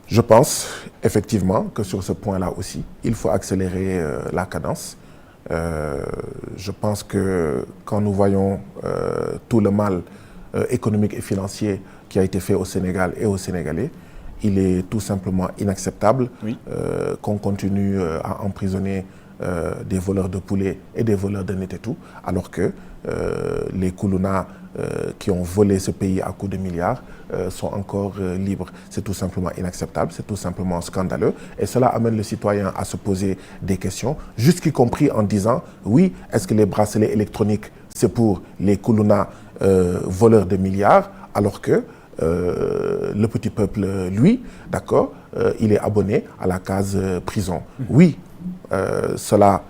Je pense effectivement que sur ce point-là aussi, il faut accélérer la cadence. Je pense que quand nous voyons tout le mal économique et financier qui a été fait au Sénégal et aux Sénégalais, il est tout simplement inacceptable Oui. qu'on continue à emprisonner des voleurs de poulets et des voleurs de Netetou, alors que les Koulouna qui ont volé ce pays à coups de milliards sont encore libres. C'est tout simplement inacceptable, c'est tout simplement scandaleux. Et cela amène le citoyen à se poser des questions, jusqu'y compris en disant, oui, est-ce que les bracelets électroniques, c'est pour les Koulouna voleurs de milliards, alors que le petit peuple, lui, d'accord, il est abonné à la case prison. Oui, cela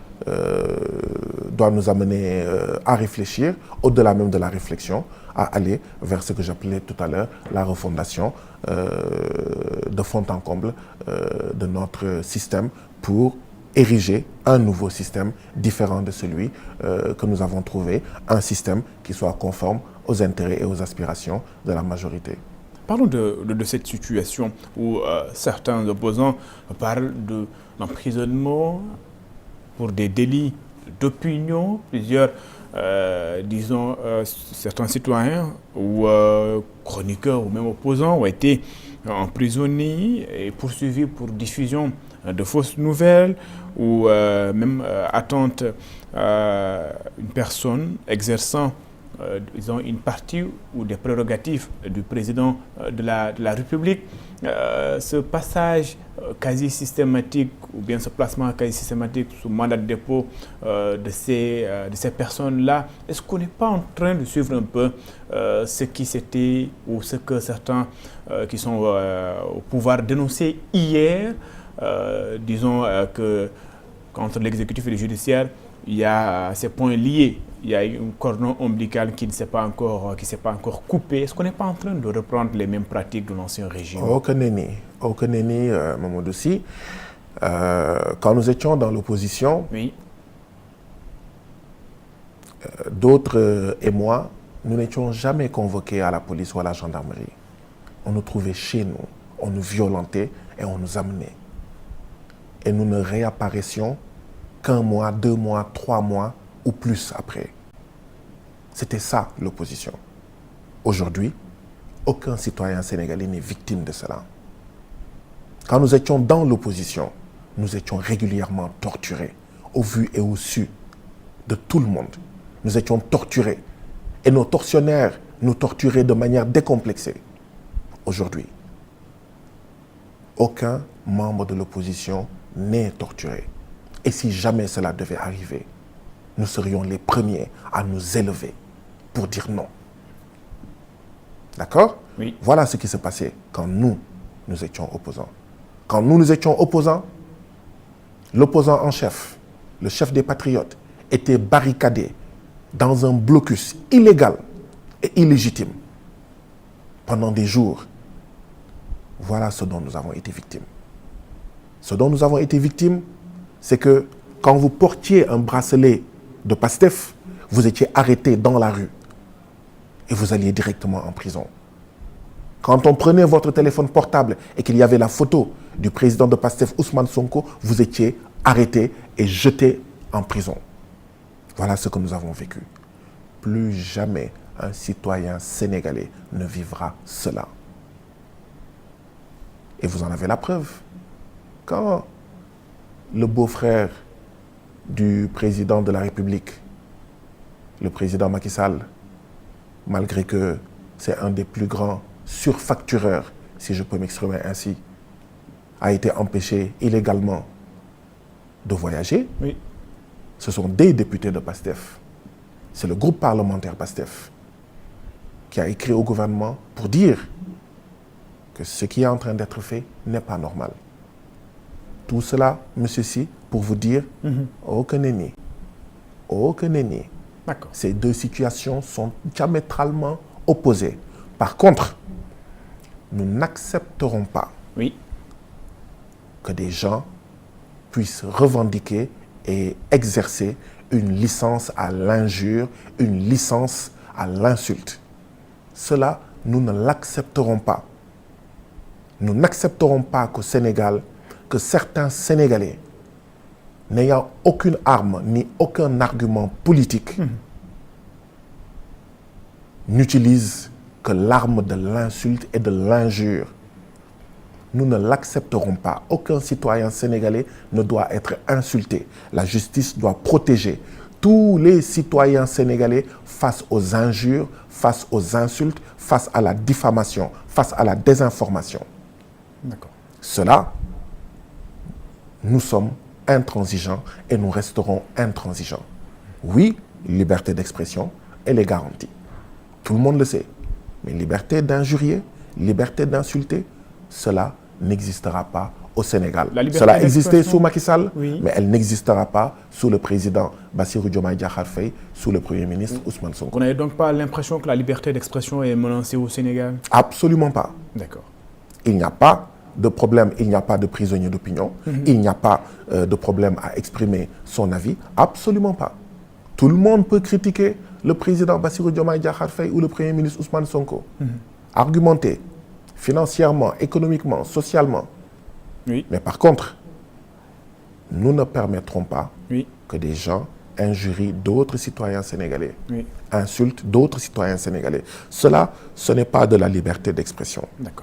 doit nous amener à réfléchir, au-delà même de la réflexion, à aller vers ce que j'appelais tout à l'heure la refondation de fond en comble de notre système pour ériger un nouveau système différent de celui que nous avons trouvé, un système qui soit conforme aux intérêts et aux aspirations de la majorité. Parlons de cette situation où certains opposants parlent d'emprisonnement pour des délits d'opinion. Plusieurs, disons, certains citoyens ou chroniqueurs ou même opposants ont été emprisonnés et poursuivis pour diffusion de fausses nouvelles ou même attente une personne exerçant disons, une partie ou des prérogatives du président de la République. Ce passage quasi systématique ou bien ce placement quasi systématique sous mandat de dépôt de ces personnes-là, est-ce qu'on n'est pas en train de suivre un peu ce qui s'était ou ce que certains qui sont au pouvoir dénonçaient hier, disons que contre l'exécutif et le judiciaire, il y a ces points liés. Il y a un cordon ombilical qui ne s'est pas encore coupé. Est-ce qu'on n'est pas en train de reprendre les mêmes pratiques de l'ancien régime? Aucun ennemi, Mamadou Sy. Quand nous étions dans l'opposition, oui. D'autres et moi, nous n'étions jamais convoqués à la police ou à la gendarmerie. On nous trouvait chez nous, on nous violentait et on nous amenait. Et nous ne réapparaissions qu'un mois, 2 mois, 3 mois ou plus après. C'était ça l'opposition. Aujourd'hui, aucun citoyen sénégalais n'est victime de cela. Quand nous étions dans l'opposition, nous étions régulièrement torturés, au vu et au su de tout le monde. Nous étions torturés. Et nos tortionnaires nous torturaient de manière décomplexée. Aujourd'hui, aucun membre de l'opposition n'est torturé. Et si jamais cela devait arriver, nous serions les premiers à nous élever pour dire non. D'accord? Oui. Voilà ce qui s'est passé quand nous étions opposants. Quand nous étions opposants, l'opposant en chef, le chef des patriotes, était barricadé dans un blocus illégal et illégitime pendant des jours. Voilà ce dont nous avons été victimes. Ce dont nous avons été victimes, c'est que quand vous portiez un bracelet de Pastef, vous étiez arrêté dans la rue et vous alliez directement en prison. Quand on prenait votre téléphone portable et qu'il y avait la photo du président de Pastef, Ousmane Sonko, vous étiez arrêté et jeté en prison. Voilà ce que nous avons vécu. Plus jamais un citoyen sénégalais ne vivra cela. Et vous en avez la preuve. Quand le beau-frère du président de la République, le président Macky Sall, malgré que c'est un des plus grands surfactureurs, si je peux m'exprimer ainsi, a été empêché illégalement de voyager, oui. Ce sont des députés de PASTEF. C'est le groupe parlementaire PASTEF qui a écrit au gouvernement pour dire que ce qui est en train d'être fait n'est pas normal. Tout cela, monsieur Sy, pour vous dire, aucun ennemi. Aucun ennemi. D'accord. Ces deux situations sont diamétralement opposées. Par contre, nous n'accepterons pas oui. que des gens puissent revendiquer et exercer une licence à l'injure, une licence à l'insulte. Cela, nous ne l'accepterons pas. Nous n'accepterons pas qu'au Sénégal, que certains Sénégalais, n'ayant aucune arme ni aucun argument politique, n'utilisent que l'arme de l'insulte et de l'injure. Nous ne l'accepterons pas. Aucun citoyen sénégalais ne doit être insulté. La justice doit protéger tous les citoyens sénégalais face aux injures, face aux insultes, face à la diffamation, face à la désinformation. D'accord. Cela, nous sommes intransigeants et nous resterons intransigeants. Oui, liberté d'expression, elle est garantie. Tout le monde le sait. Mais liberté d'injurier, liberté d'insulter, cela n'existera pas au Sénégal. Cela existait sous Macky Sall, oui, mais elle n'existera pas sous le président Bassirou Diomaye Diakhar Faye, sous le Premier ministre Ousmane Sonko. Vous n'avez donc pas l'impression que la liberté d'expression est menacée au Sénégal? Absolument pas. D'accord. Il n'y a pas de problème, il n'y a pas de prisonnier d'opinion, il n'y a pas de problème à exprimer son avis. Absolument pas. Tout le monde peut critiquer le président Bassirou Diomaye Diakhar Faye ou le Premier ministre Ousmane Sonko. Argumenter financièrement, économiquement, socialement. Oui. Mais par contre, nous ne permettrons pas oui, que des gens injurient d'autres citoyens sénégalais, oui, insultent d'autres citoyens sénégalais. Cela, ce n'est pas de la liberté d'expression. D'accord.